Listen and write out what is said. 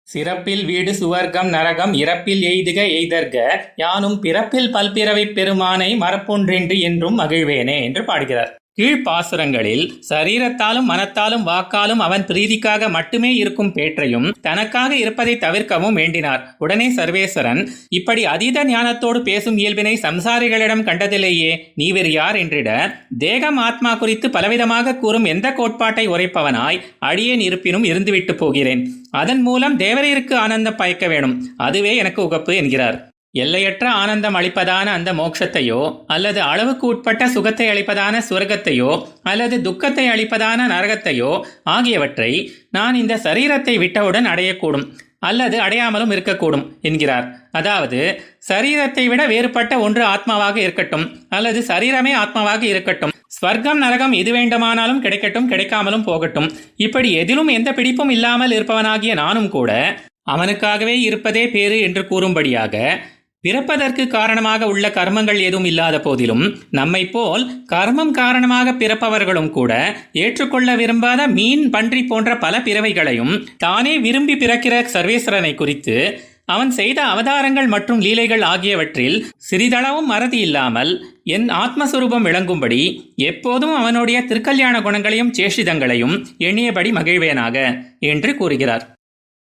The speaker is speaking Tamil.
சிறப்பில் வீடு சுவர்க்கம் நரகம் இறப்பில் எய்துக எய்தற்க யானும் பிறப்பில் பல்பிறவிப் பெருமானை மறப்பொன்றென்று என்றும் மகிழ்வேனே என்று பாடுகிறார். கீழ்ப்பாசுரங்களில் சரீரத்தாலும் மனத்தாலும் வாக்காலும் அவன் பிரீதிக்காக மட்டுமே இருக்கும் பேற்றையும் தனக்காக இருப்பதை தவிர்க்கவும் வேண்டினார். உடனே சர்வேஸ்வரன், இப்படி அதீத ஞானத்தோடு பேசும் இயல்பினை சம்சாரிகளிடம் கண்டதிலேயே நீ வேறு யார் என்றிட, தேகம் ஆத்மா குறித்து பலவிதமாக கூறும் எந்த கோட்பாட்டை உரைப்பவனாய் அடியேன் இருப்பினும் இருந்துவிட்டு போகிறேன். அதன் மூலம் தேவரீருக்கு ஆனந்தம் பயக்க வேணும், அதுவே எனக்கு உகப்பு என்கிறார். எல்லையற்ற ஆனந்தம் அளிப்பதான அந்த மோட்சத்தையோ அல்லது அளவுக்கு உட்பட்ட சுகத்தை அளிப்பதான சுவர்க்கத்தையோ அல்லது துக்கத்தை அளிப்பதான நரகத்தையோ ஆகியவற்றை நான் இந்த சரீரத்தை விட்டவுடன் அடையக்கூடும் அல்லது அடையாமலும் இருக்கக்கூடும் என்கிறார். அதாவது சரீரத்தை விட வேறுபட்ட ஒன்று ஆத்மாவாக இருக்கட்டும் அல்லது சரீரமே ஆத்மாவாக இருக்கட்டும், ஸ்வர்க்கம் நரகம் எது வேண்டுமானாலும் கிடைக்கட்டும், கிடைக்காமலும் போகட்டும், இப்படி எதிலும் எந்த பிடிப்பும் இல்லாமல் இருப்பவனாகிய நானும் கூட அவனுக்காகவே இருப்பதே பேறு என்று கூறும்படியாக பிறப்பதற்கு காரணமாக உள்ள கர்மங்கள் எதுவும் இல்லாத போதிலும் நம்மை போல் கர்மம் காரணமாக பிறப்பவர்களும் கூட ஏற்றுக்கொள்ள விரும்பாத மீன் பன்றி போன்ற பல பிறவைகளையும் தானே விரும்பி பிறக்கிற சர்வேஸ்வரனை குறித்து அவன் செய்த அவதாரங்கள் மற்றும் லீலைகள் ஆகியவற்றில் சிறிதளவும் மறதி இல்லாமல் என் ஆத்மஸ்வரூபம் விளங்கும்படி எப்போதும் அவனுடைய திருக்கல்யாண குணங்களையும் சேஷிதங்களையும் எண்ணியபடி மகிழ்வேனாக என்று கூறுகிறார்.